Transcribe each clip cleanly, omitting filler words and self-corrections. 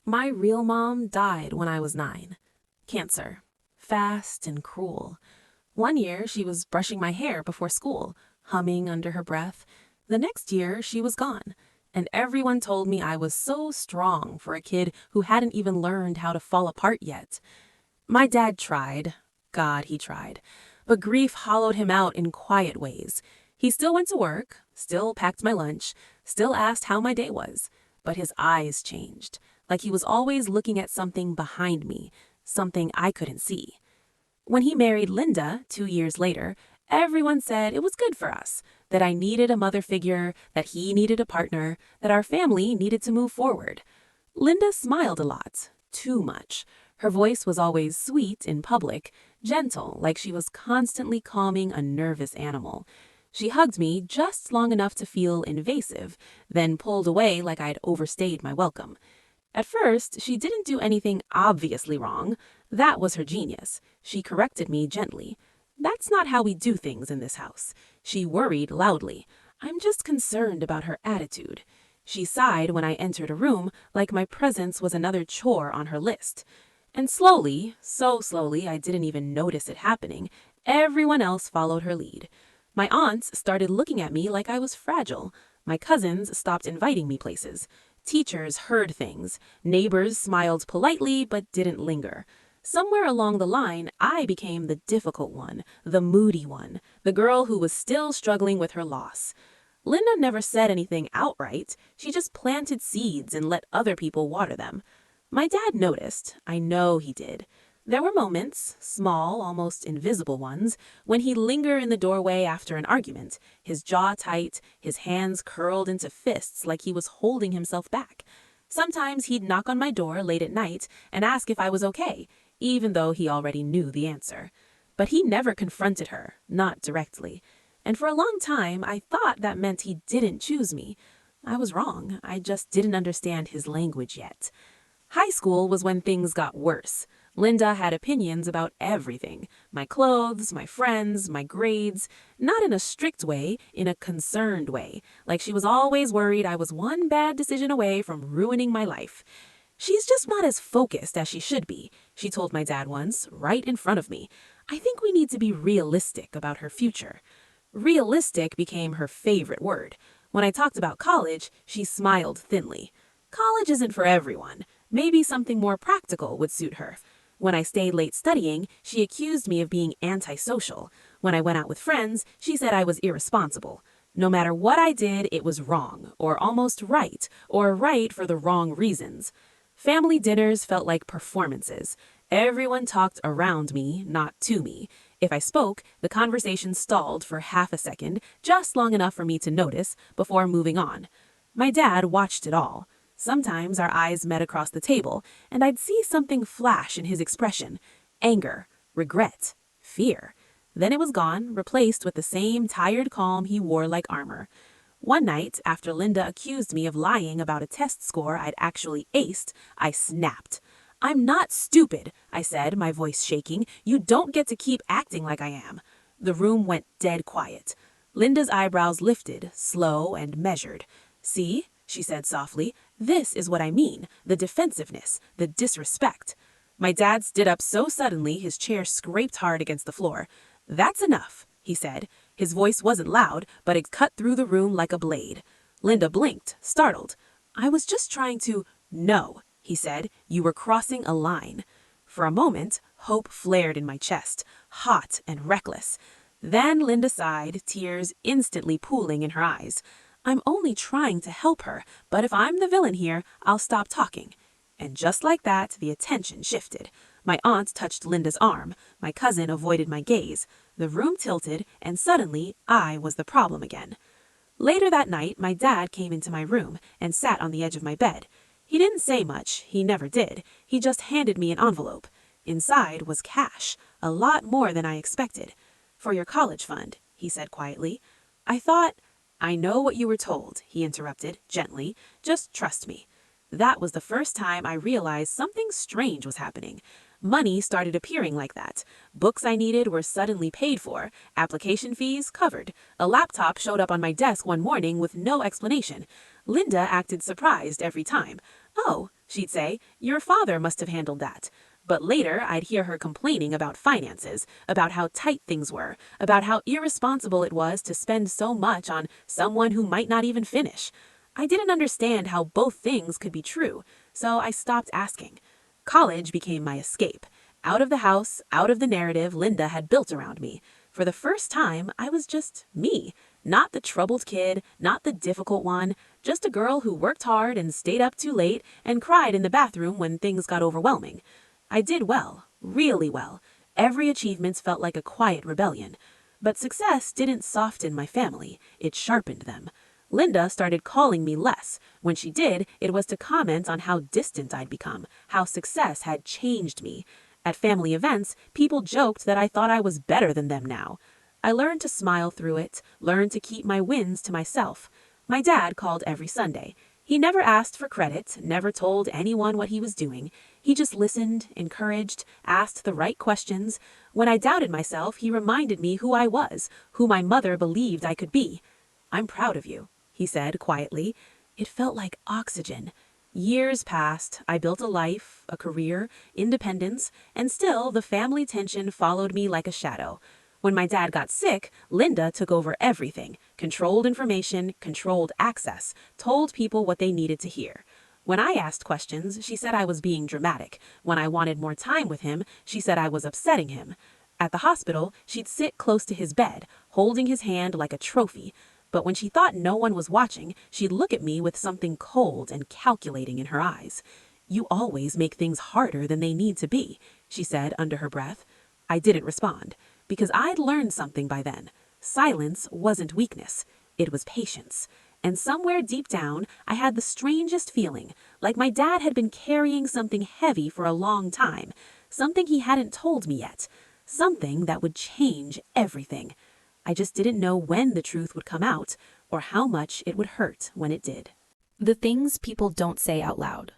My real mom died when I was 9. Cancer. Fast and cruel. One year, she was brushing my hair before school, humming under her breath. The next year, she was gone. And everyone told me I was so strong for a kid who hadn't even learned how to fall apart yet. My dad tried. God, he tried. But grief hollowed him out in quiet ways. He still went to work, still packed my lunch, still asked how my day was. But his eyes changed, like he was always looking at something behind me, something I couldn't see. When he married Linda 2 years later, everyone said it was good for us, that I needed a mother figure, that he needed a partner, that our family needed to move forward. Linda smiled a lot, too much. Her voice was always sweet in public, gentle, like she was constantly calming a nervous animal. She hugged me just long enough to feel invasive, then pulled away like I'd overstayed my welcome. At first, she didn't do anything obviously wrong. That was her genius. She corrected me gently. That's not how we do things in this house. She worried loudly. I'm just concerned about her attitude. She sighed when I entered a room, like my presence was another chore on her list. And slowly, so slowly I didn't even notice it happening, everyone else followed her lead. My aunts started looking at me like I was fragile. My cousins stopped inviting me places. Teachers heard things. Neighbors smiled politely but didn't linger. Somewhere along the line, I became the difficult one, the moody one, the girl who was still struggling with her loss. Linda never said anything outright. She just planted seeds and let other people water them. My dad noticed. I know he did. There were moments, small, almost invisible ones, when he'd linger in the doorway after an argument, his jaw tight, his hands curled into fists like he was holding himself back. Sometimes he'd knock on my door late at night and ask if I was okay, even though he already knew the answer. But he never confronted her, not directly. And for a long time, I thought that meant he didn't choose me. I was wrong. I just didn't understand his language yet. High school was when things got worse. Linda had opinions about everything. My clothes, my friends, my grades. Not in a strict way, in a concerned way. Like she was always worried I was one bad decision away from ruining my life. She's just not as focused as she should be, she told my dad once, right in front of me. I think we need to be realistic about her future. Realistic became her favorite word. When I talked about college, she smiled thinly. College isn't for everyone. Maybe something more practical would suit her. When I stayed late studying, she accused me of being antisocial. When I went out with friends, she said I was irresponsible. No matter what I did, it was wrong, or almost right, or right for the wrong reasons. Family dinners felt like performances. Everyone talked around me, not to me. If I spoke, the conversation stalled for half a second, just long enough for me to notice, before moving on. My dad watched it all. Sometimes our eyes met across the table, and I'd see something flash in his expression. Anger, regret, fear. Then it was gone, replaced with the same tired calm he wore like armor. One night, after Linda accused me of lying about a test score I'd actually aced, I snapped. I'm not stupid, I said, my voice shaking. You don't get to keep acting like I am. The room went dead quiet. Linda's eyebrows lifted, slow and measured. See? She said softly. This is what I mean, the defensiveness, the disrespect. My dad stood up so suddenly his chair scraped hard against the floor. That's enough, he said. His voice wasn't loud, but it cut through the room like a blade. Linda blinked, startled. I was just trying to... No, he said. You were crossing a line. For a moment, hope flared in my chest, hot and reckless. Then Linda sighed, tears instantly pooling in her eyes. I'm only trying to help her, but if I'm the villain here, I'll stop talking. And just like that, the attention shifted. My aunt touched Linda's arm. My cousin avoided my gaze. The room tilted, and suddenly, I was the problem again. Later that night, my dad came into my room and sat on the edge of my bed. He didn't say much. He never did. He just handed me an envelope. Inside was cash, a lot more than I expected. For your college fund, he said quietly. I thought... I know what you were told, he interrupted, gently. Just trust me. That was the first time I realized something strange was happening. Money started appearing like that. Books I needed were suddenly paid for, application fees covered. A laptop showed up on my desk one morning with no explanation. Linda acted surprised every time. Oh, she'd say. "Your father must have handled that." But later, I'd hear her complaining about finances, about how tight things were, about how irresponsible it was to spend so much on someone who might not even finish. I didn't understand how both things could be true, so I stopped asking. College became my escape. Out of the house, out of the narrative Linda had built around me. For the first time, I was just me. Not the troubled kid, not the difficult one, just a girl who worked hard and stayed up too late and cried in the bathroom when things got overwhelming. I did well, really well. Every achievement felt like a quiet rebellion. But success didn't soften my family, it sharpened them. Linda started calling me less. When she did, it was to comment on how distant I'd become, how success had changed me. At family events, people joked that I thought I was better than them now. I learned to smile through it, learned to keep my wins to myself. My dad called every Sunday. He never asked for credit, never told anyone what he was doing. He just listened, encouraged, asked the right questions. When I doubted myself, he reminded me who I was, who my mother believed I could be. "I'm proud of you," he said quietly. It felt like oxygen. Years passed. I built a life, a career, independence, and still the family tension followed me like a shadow. When my dad got sick, Linda took over everything, controlled information, controlled access, told people what they needed to hear. When I asked questions, she said I was being dramatic. When I wanted more time with him, she said I was upsetting him. At the hospital, she'd sit close to his bed, holding his hand like a trophy. But when she thought no one was watching, she'd look at me with something cold and calculating in her eyes. "You always make things harder than they need to be," she said under her breath. I didn't respond, because I'd learned something by then. Silence wasn't weakness, it was patience. And somewhere deep down, I had the strangest feeling, like my dad had been carrying something heavy for a long time, something he hadn't told me yet, something that would change everything. I just didn't know when the truth would come out, or how much it would hurt when it did. The things people don't say out loud.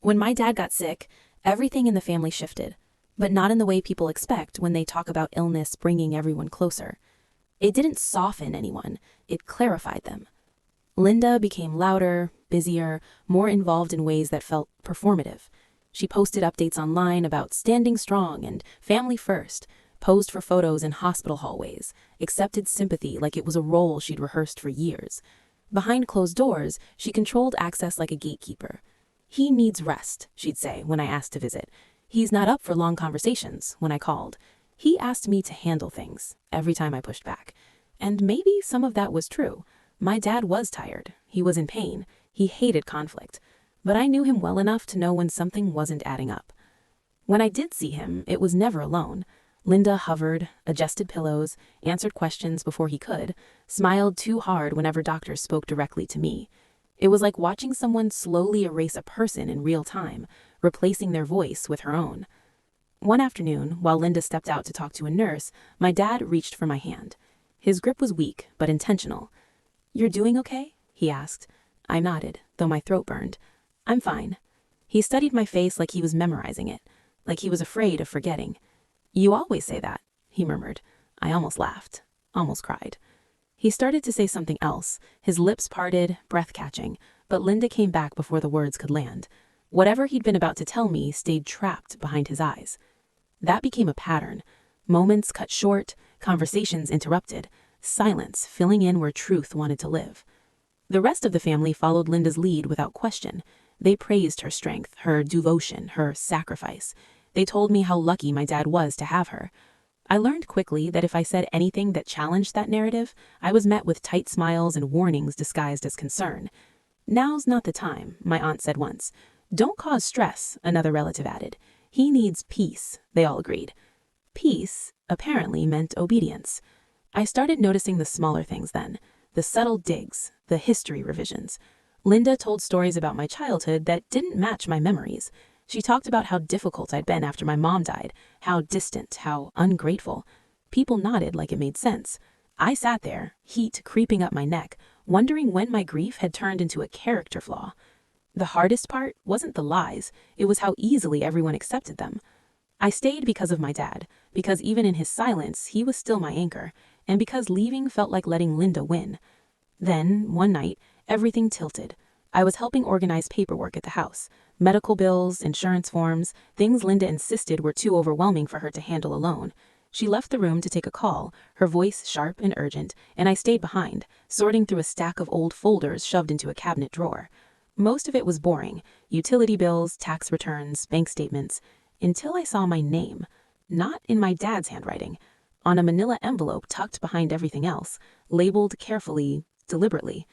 When my dad got sick, everything in the family shifted, but not in the way people expect when they talk about illness bringing everyone closer. It didn't soften anyone, it clarified them. Linda became louder, busier, more involved in ways that felt performative. She posted updates online about standing strong and family first, posed for photos in hospital hallways, accepted sympathy like it was a role she'd rehearsed for years. Behind closed doors, she controlled access like a gatekeeper. "He needs rest," she'd say when I asked to visit. "He's not up for long conversations," when I called. He asked me to handle things every time I pushed back. And maybe some of that was true. My dad was tired. He was in pain. He hated conflict. But I knew him well enough to know when something wasn't adding up. When I did see him, it was never alone. Linda hovered, adjusted pillows, answered questions before he could, smiled too hard whenever doctors spoke directly to me. It was like watching someone slowly erase a person in real time, replacing their voice with her own. One afternoon, while Linda stepped out to talk to a nurse, my dad reached for my hand. His grip was weak, but intentional. "You're doing okay?" he asked. I nodded, though my throat burned. "I'm fine." He studied my face like he was memorizing it, like he was afraid of forgetting. "You always say that," he murmured. I almost laughed, almost cried. He started to say something else, his lips parted, breath-catching, but Linda came back before the words could land. Whatever he'd been about to tell me stayed trapped behind his eyes. That became a pattern. Moments cut short, conversations interrupted, silence filling in where truth wanted to live. The rest of the family followed Linda's lead without question. They praised her strength, her devotion, her sacrifice. They told me how lucky my dad was to have her. I learned quickly that if I said anything that challenged that narrative, I was met with tight smiles and warnings disguised as concern. "Now's not the time," my aunt said once. "Don't cause stress," another relative added. "He needs peace," they all agreed. Peace apparently meant obedience. I started noticing the smaller things then, the subtle digs, the history revisions. Linda told stories about my childhood that didn't match my memories. She talked about how difficult I'd been after my mom died, how distant, how ungrateful. People nodded like it made sense. I sat there, heat creeping up my neck, wondering when my grief had turned into a character flaw. The hardest part wasn't the lies, it was how easily everyone accepted them. I stayed because of my dad, because even in his silence, he was still my anchor, and because leaving felt like letting Linda win. Then, one night, everything tilted. I was helping organize paperwork at the house. Medical bills, insurance forms, things Linda insisted were too overwhelming for her to handle alone. She left the room to take a call, her voice sharp and urgent, and I stayed behind, sorting through a stack of old folders shoved into a cabinet drawer. Most of it was boring: utility bills, tax returns, bank statements, until I saw my name. Not in my dad's handwriting. On a manila envelope tucked behind everything else, labeled carefully, deliberately.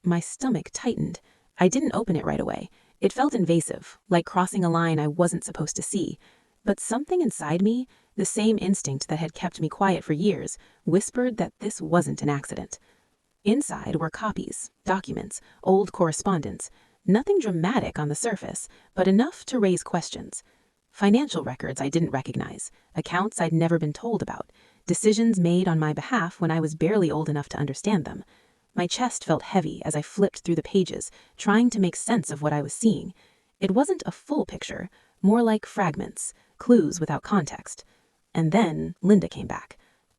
My stomach tightened. I didn't open it right away. It felt invasive, like crossing a line I wasn't supposed to see. But something inside me, the same instinct that had kept me quiet for years, whispered that this wasn't an accident. Inside were copies, documents, old correspondence. Nothing dramatic on the surface, but enough to raise questions. Financial records I didn't recognize, accounts I'd never been told about, decisions made on my behalf when I was barely old enough to understand them. My chest felt heavy as I flipped through the pages, trying to make sense of what I was seeing. It wasn't a full picture, more like fragments, clues without context. And then Linda came back.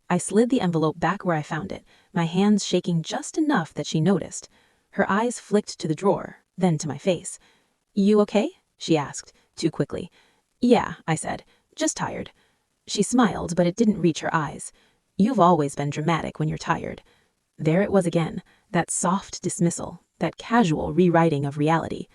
I slid the envelope back where I found it, my hands shaking just enough that she noticed. Her eyes flicked to the drawer, then to my face. "You okay?" she asked, too quickly. "Yeah," I said, "just tired." She smiled, but it didn't reach her eyes. "You've always been dramatic when you're tired." There it was again, that soft dismissal, that casual rewriting of reality.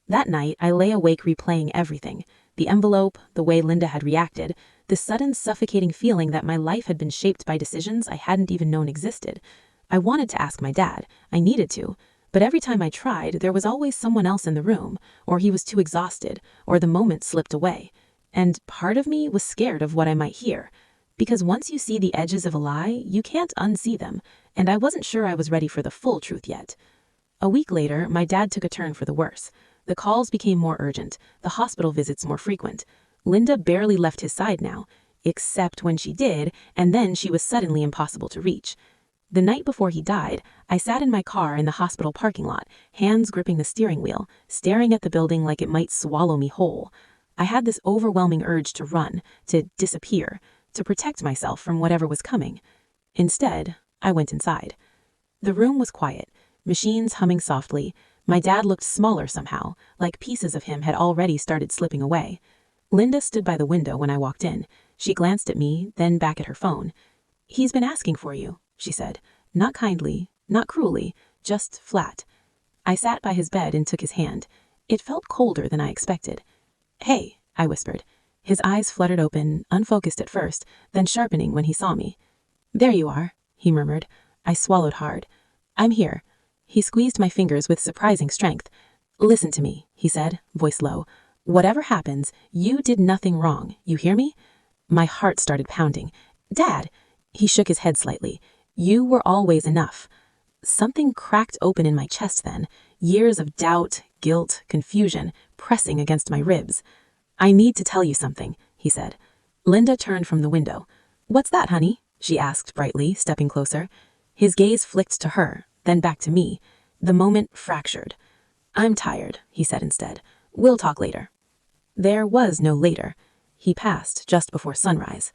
That night, I lay awake replaying everything: the envelope, the way Linda had reacted, the sudden suffocating feeling that my life had been shaped by decisions I hadn't even known existed. I wanted to ask my dad. I needed to. But every time I tried, there was always someone else in the room, or he was too exhausted, or the moment slipped away. And part of me was scared of what I might hear. Because once you see the edges of a lie, you can't unsee them, and I wasn't sure I was ready for the full truth yet. A week later, my dad took a turn for the worse. The calls became more urgent, the hospital visits more frequent. Linda barely left his side now, except when she did, and then she was suddenly impossible to reach. The night before he died, I sat in my car in the hospital parking lot, hands gripping the steering wheel, staring at the building like it might swallow me whole. I had this overwhelming urge to run, to disappear, to protect myself from whatever was coming. Instead, I went inside. The room was quiet, machines humming softly. My dad looked smaller somehow, like pieces of him had already started slipping away. Linda stood by the window when I walked in. She glanced at me, then back at her phone. "He's been asking for you," she said. Not kindly, not cruelly, just flat. I sat by his bed and took his hand. It felt colder than I expected. "Hey," I whispered. His eyes fluttered open, unfocused at first, then sharpening when he saw me. "There you are," he murmured. I swallowed hard. "I'm here." He squeezed my fingers with surprising strength. "Listen to me," he said, voice low. "Whatever happens, you did nothing wrong. You hear me?" My heart started pounding. "Dad!" He shook his head slightly. "You were always enough." Something cracked open in my chest then, years of doubt, guilt, confusion, pressing against my ribs. "I need to tell you something," he said. Linda turned from the window. "What's that, honey?" she asked brightly, stepping closer. His gaze flicked to her, then back to me. The moment fractured. "I'm tired," he said instead. "We'll talk later." There was no later. He passed just before sunrise.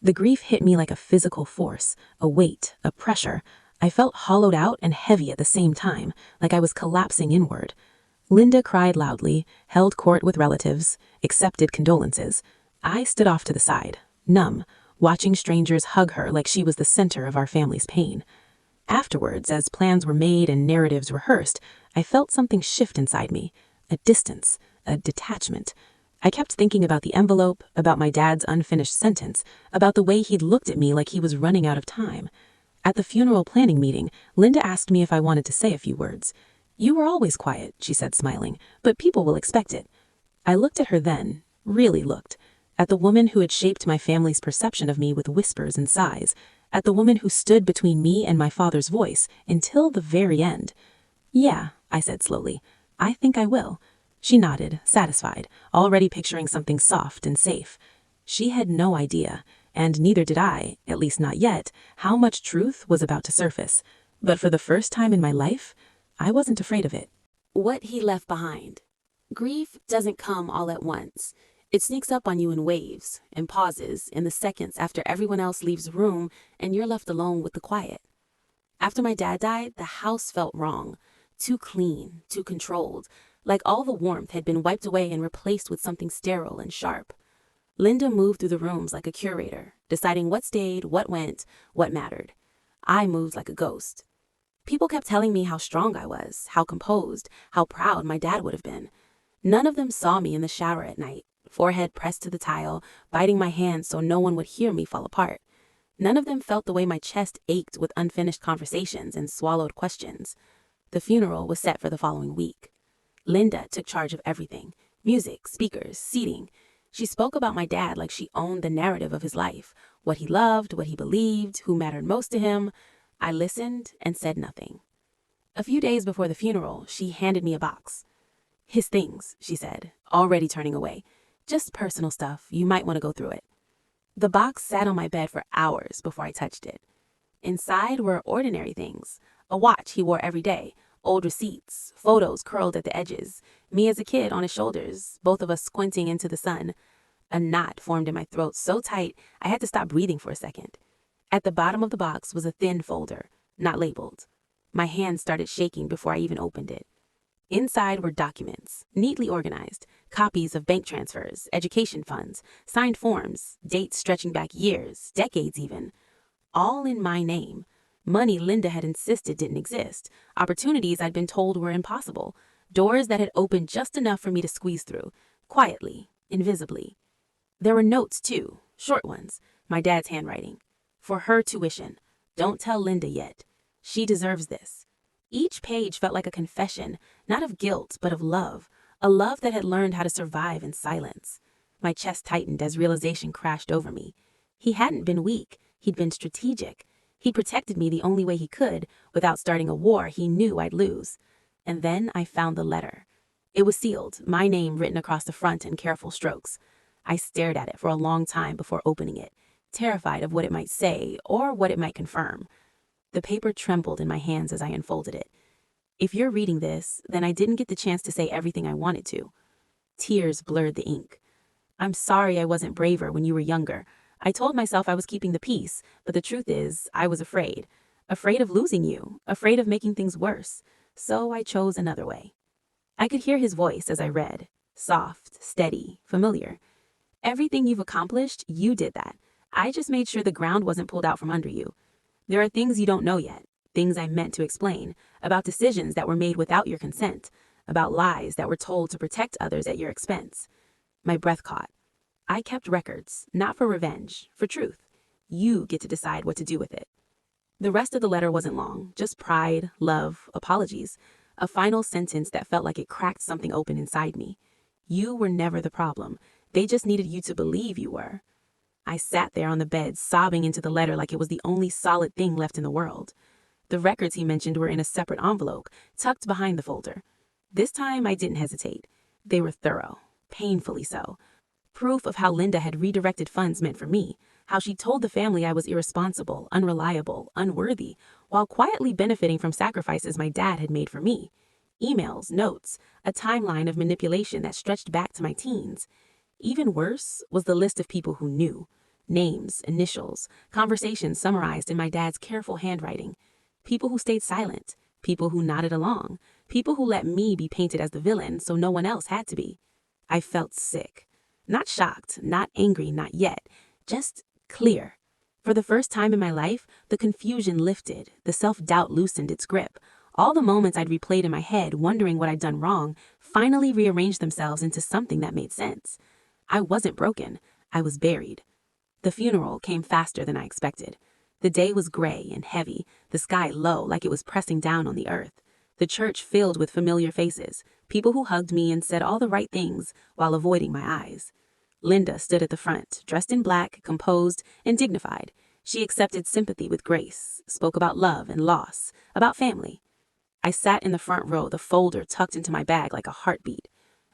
The grief hit me like a physical force, a weight, a pressure. I felt hollowed out and heavy at the same time, like I was collapsing inward. Linda cried loudly, held court with relatives, accepted condolences. I stood off to the side, numb, watching strangers hug her like she was the center of our family's pain. Afterwards, as plans were made and narratives rehearsed, I felt something shift inside me, a distance, a detachment. I kept thinking about the envelope, about my dad's unfinished sentence, about the way he'd looked at me like he was running out of time. At the funeral planning meeting, Linda asked me if I wanted to say a few words. "You were always quiet," she said, smiling, "but people will expect it." I looked at her then, really looked, at the woman who had shaped my family's perception of me with whispers and sighs, at the woman who stood between me and my father's voice until the very end. "Yeah," I said slowly, "I think I will." She nodded, satisfied, already picturing something soft and safe. She had no idea, and neither did I, at least not yet, how much truth was about to surface. But for the first time in my life, I wasn't afraid of it. What he left behind. Grief doesn't come all at once. It sneaks up on you in waves, in pauses, in the seconds after everyone else leaves the room and you're left alone with the quiet. After my dad died, the house felt wrong. Too clean, too controlled. like all the warmth had been wiped away and replaced with something sterile and sharp. Linda moved through the rooms like a curator, deciding what stayed, what went, what mattered. I moved like a ghost. People kept telling me how strong I was, how composed, how proud my dad would have been. None of them saw me in the shower at night, forehead pressed to the tile, biting my hand so no one would hear me fall apart. None of them felt the way my chest ached with unfinished conversations and swallowed questions. The funeral was set for the following week. Linda took charge of everything: music, speakers, seating. She spoke about my dad like she owned the narrative of his life, what he loved, what he believed, who mattered most to him. I listened and said nothing. A few days before the funeral, she handed me a box. "His things," she said, already turning away. "Just personal stuff. You might want to go through it." The box sat on my bed for hours before I touched it. Inside were ordinary things: a watch he wore every day, old receipts, photos curled at the edges, me as a kid on his shoulders, both of us squinting into the sun. A knot formed in my throat so tight I had to stop breathing for a second. At the bottom of the box was a thin folder, not labeled. My hand started shaking before I even opened it. Inside were documents, neatly organized, copies of bank transfers, education funds, signed forms, dates stretching back years, decades even. All in my name. Money Linda had insisted didn't exist, opportunities I'd been told were impossible, doors that had opened just enough for me to squeeze through, quietly, invisibly. There were notes too, short ones, my dad's handwriting. For her tuition. Don't tell Linda yet. She deserves this. Each page felt like a confession, not of guilt, but of love, a love that had learned how to survive in silence. My chest tightened as realization crashed over me. He hadn't been weak, he'd been strategic. He protected me the only way he could, without starting a war he knew I'd lose. And then I found the letter. It was sealed, my name written across the front in careful strokes. I stared at it for a long time before opening it, terrified of what it might say or what it might confirm. The paper trembled in my hands as I unfolded it. If you're reading this, then I didn't get the chance to say everything I wanted to. Tears blurred the ink. I'm sorry I wasn't braver when you were younger. I told myself I was keeping the peace, but the truth is, I was afraid. Afraid of losing you, afraid of making things worse. So I chose another way. I could hear his voice as I read. Soft, steady, familiar. Everything you've accomplished, you did that. I just made sure the ground wasn't pulled out from under you. There are things you don't know yet, things I meant to explain, about decisions that were made without your consent, about lies that were told to protect others at your expense. My breath caught. I kept records, not for revenge, for truth. You get to decide what to do with it. The rest of the letter wasn't long, just pride, love, apologies, a final sentence that felt like it cracked something open inside me. You were never the problem. They just needed you to believe you were. I sat there on the bed, sobbing into the letter like it was the only solid thing left in the world. The records he mentioned were in a separate envelope, tucked behind the folder. This time I didn't hesitate. They were thorough, painfully so. Proof of how Linda had redirected funds meant for me, how she told the family I was irresponsible, unreliable, unworthy, while quietly benefiting from sacrifices my dad had made for me. Emails, notes, a timeline of manipulation that stretched back to my teens. Even worse was the list of people who knew. Names, initials, conversations summarized in my dad's careful handwriting. People who stayed silent, people who nodded along, people who let me be painted as the villain so no one else had to be. I felt sick. Not shocked, not angry, not yet. Just clear. For the first time in my life, the confusion lifted, the self-doubt loosened its grip. All the moments I'd replayed in my head, wondering what I'd done wrong, finally rearranged themselves into something that made sense. I wasn't broken. I was buried. The funeral came faster than I expected. The day was gray and heavy, the sky low like it was pressing down on the earth. The church filled with familiar faces, people who hugged me and said all the right things while avoiding my eyes. Linda stood at the front, dressed in black, composed, and dignified. She accepted sympathy with grace, spoke about love and loss, about family. I sat in the front row, the folder tucked into my bag like a heartbeat.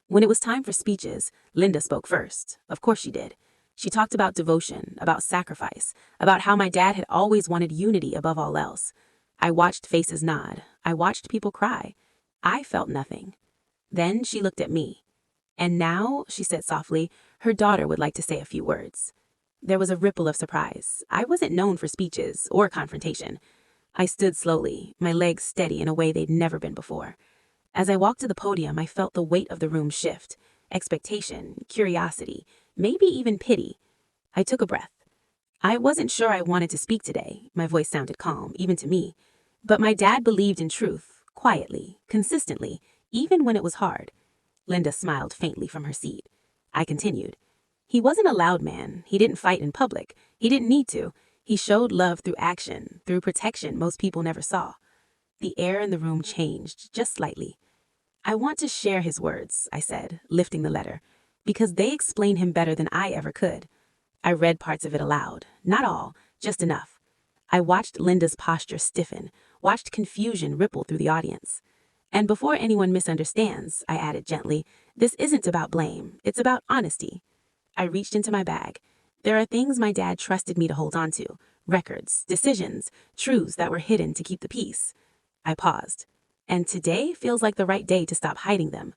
When it was time for speeches, Linda spoke first. Of course she did. She talked about devotion, about sacrifice, about how my dad had always wanted unity above all else. I watched faces nod. I watched people cry. I felt nothing. Then she looked at me. And now, she said softly, her daughter would like to say a few words. There was a ripple of surprise. I wasn't known for speeches or confrontation. I stood slowly, my legs steady in a way they'd never been before. As I walked to the podium, I felt the weight of the room shift. Expectation, curiosity, maybe even pity. I took a breath. I wasn't sure I wanted to speak today. My voice sounded calm, even to me. But my dad believed in truth, quietly, consistently, even when it was hard. Linda smiled faintly from her seat. I continued. He wasn't a loud man. He didn't fight in public. He didn't need to. He showed love through action, through protection most people never saw. The air in the room changed, just slightly. I want to share his words, I said, lifting the letter, because they explain him better than I ever could. I read parts of it aloud, not all, just enough. I watched Linda's posture stiffen, watched confusion ripple through the audience. And before anyone misunderstands, I added gently, this isn't about blame, it's about honesty. I reached into my bag. There are things my dad trusted me to hold on to, records, decisions, truths that were hidden to keep the peace. I paused. And today feels like the right day to stop hiding them.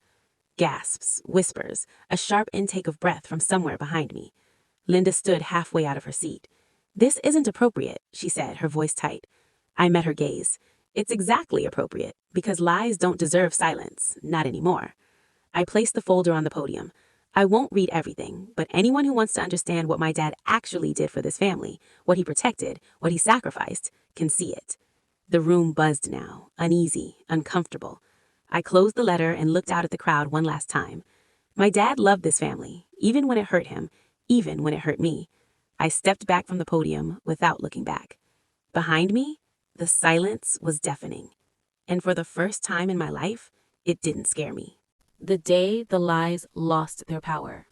Gasps, whispers, a sharp intake of breath from somewhere behind me. Linda stood halfway out of her seat. This isn't appropriate, she said, her voice tight. I met her gaze. It's exactly appropriate, because lies don't deserve silence, not anymore. I placed the folder on the podium. I won't read everything, but anyone who wants to understand what my dad actually did for this family, what he protected, what he sacrificed, can see it. The room buzzed now, uneasy, uncomfortable. I closed the letter and looked out at the crowd one last time. My dad loved this family, even when it hurt him, even when it hurt me. I stepped back from the podium without looking back. Behind me, the silence was deafening. And for the first time in my life, it didn't scare me. The day the lies lost their power.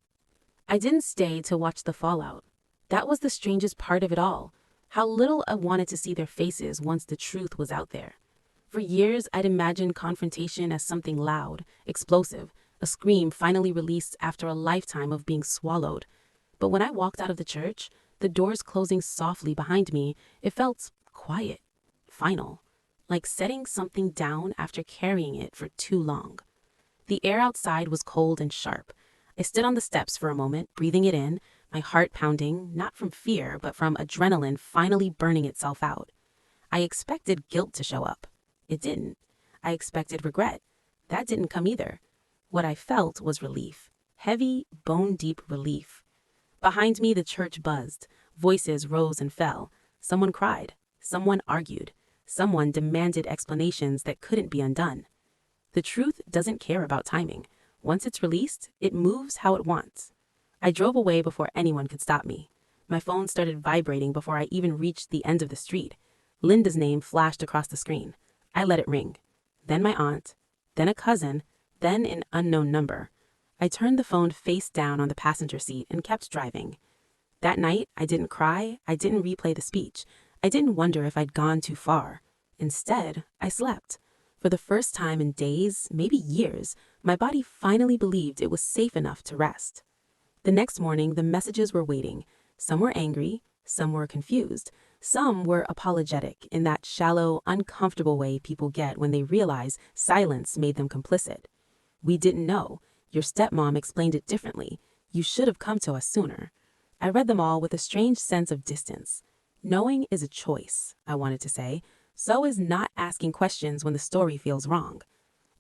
I didn't stay to watch the fallout. That was the strangest part of it all. How little I wanted to see their faces once the truth was out there. For years, I'd imagined confrontation as something loud, explosive, a scream finally released after a lifetime of being swallowed. But when I walked out of the church, the doors closing softly behind me, it felt quiet, final, like setting something down after carrying it for too long. The air outside was cold and sharp. I stood on the steps for a moment, breathing it in, my heart pounding, not from fear, but from adrenaline finally burning itself out. I expected guilt to show up. It didn't. I expected regret. That didn't come either. What I felt was relief. Heavy, bone-deep relief. Behind me, the church buzzed. Voices rose and fell. Someone cried. Someone argued. Someone demanded explanations that couldn't be undone. The truth doesn't care about timing. Once it's released, it moves how it wants. I drove away before anyone could stop me. My phone started vibrating before I even reached the end of the street. Linda's name flashed across the screen. I let it ring. Then my aunt, then a cousin, then an unknown number. I turned the phone face down on the passenger seat and kept driving. That night, I didn't cry, I didn't replay the speech. I didn't wonder if I'd gone too far. Instead, I slept. For the first time in days, maybe years, my body finally believed it was safe enough to rest. The next morning, the messages were waiting. Some were angry, some were confused, some were apologetic in that shallow, uncomfortable way people get when they realize silence made them complicit. We didn't know. Your stepmom explained it differently. You should have come to us sooner. I read them all with a strange sense of distance. Knowing is a choice, I wanted to say. So is not asking questions when the story feels wrong.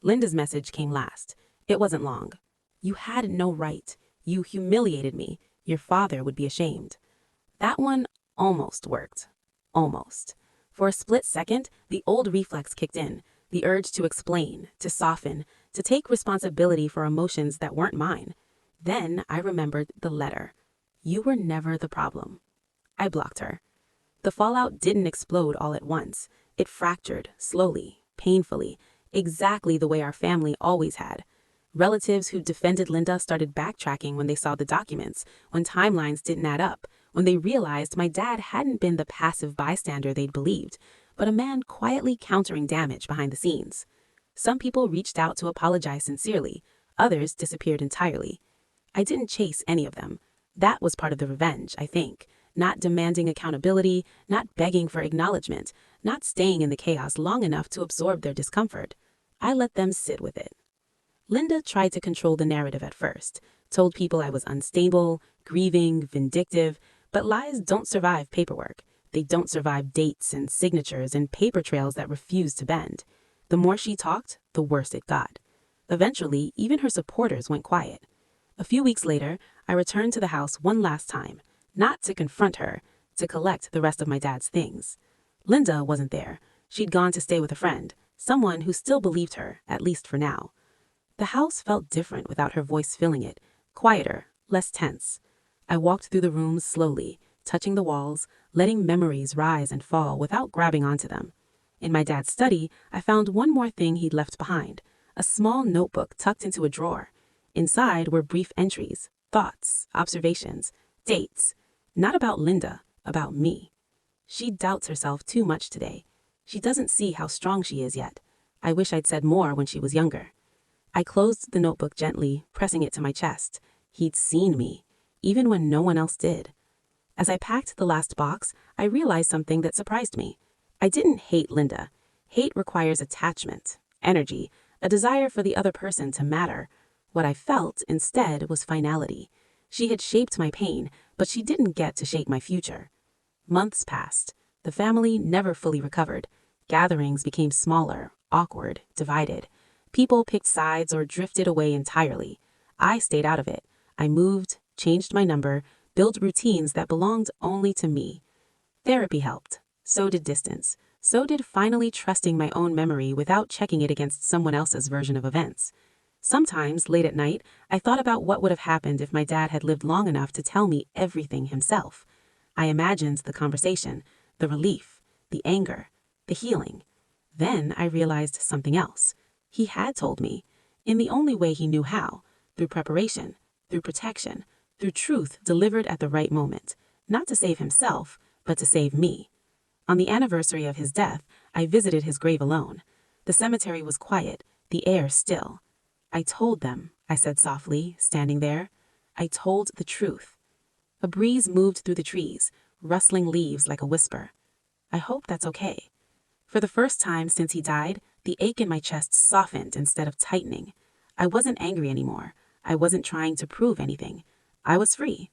Linda's message came last. It wasn't long. You had no right. You humiliated me. Your father would be ashamed. That one almost worked. Almost. For a split second, the old reflex kicked in. The urge to explain, to soften, to take responsibility for emotions that weren't mine. Then I remembered the letter. You were never the problem. I blocked her. The fallout didn't explode all at once. It fractured, slowly, painfully, exactly the way our family always had. Relatives who defended Linda started backtracking when they saw the documents, when timelines didn't add up, when they realized my dad hadn't been the passive bystander they'd believed, but a man quietly countering damage behind the scenes. Some people reached out to apologize sincerely, others disappeared entirely. I didn't chase any of them. That was part of the revenge, I think. Not demanding accountability, not begging for acknowledgement, not staying in the chaos long enough to absorb their discomfort. I let them sit with it. Linda tried to control the narrative at first, told people I was unstable, grieving, vindictive, but lies don't survive paperwork. They don't survive dates and signatures and paper trails that refuse to bend. The more she talked, the the worse it got. Eventually, even her supporters went quiet. A few weeks later, I returned to the house one last time, not to confront her, to collect the rest of my dad's things. Linda wasn't there. She'd gone to stay with a friend, someone who still believed her, at least for now. The house felt different without her voice filling it, quieter, less tense. I walked through the rooms slowly, touching the walls, letting memories rise and fall without grabbing onto them. In my dad's study, I found one more thing he'd left behind, a small notebook tucked into a drawer. Inside were brief entries, thoughts, observations, dates. Not about Linda, about me. She doubts herself too much today. She doesn't see how strong she is yet. I wish I'd said more when she was younger. I closed the notebook gently, pressing it to my chest. He'd seen me, even when no one else did. As I packed the last box, I realized something that surprised me. I didn't hate Linda. Hate requires attachment, energy, a desire for the other person to matter. What I felt, instead, was finality. She had shaped my pain, but she didn't get to shape my future. Months passed. The family never fully recovered. Gatherings became smaller, awkward, divided. People picked sides or drifted away entirely. I stayed out of it. I moved, changed my number, built routines that belonged only to me. Therapy helped. So did distance. So did finally trusting my own memory without checking it against someone else's version of events. Sometimes, late at night, I thought about what would have happened if my dad had lived long enough to tell me everything himself. I imagined the conversation, the relief, the anger, the healing. Then I realized something else. He had told me, in the only way he knew how, through preparation, through protection, through truth delivered at the right moment, not to save himself, but to save me. On the anniversary of his death, I visited his grave alone. The cemetery was quiet, the air still. I told them, I said softly, standing there. I told the truth. A breeze moved through the trees, rustling leaves like a whisper. I hope that's okay. For the first time since he died, the ache in my chest softened instead of tightening. I wasn't angry anymore. I wasn't trying to prove anything. I was free.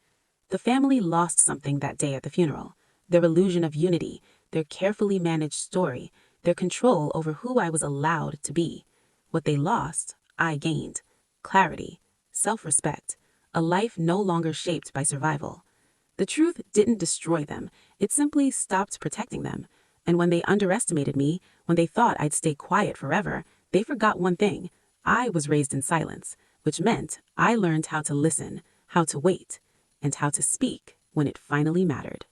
The family lost something that day at the funeral. Their illusion of unity, their carefully managed story, their control over who I was allowed to be. What they lost, I gained. Clarity, self-respect, a life no longer shaped by survival. The truth didn't destroy them. It simply stopped protecting them. And when they underestimated me, when they thought I'd stay quiet forever, they forgot one thing. I was raised in silence, which meant I learned how to listen, how to wait, and how to speak when it finally mattered.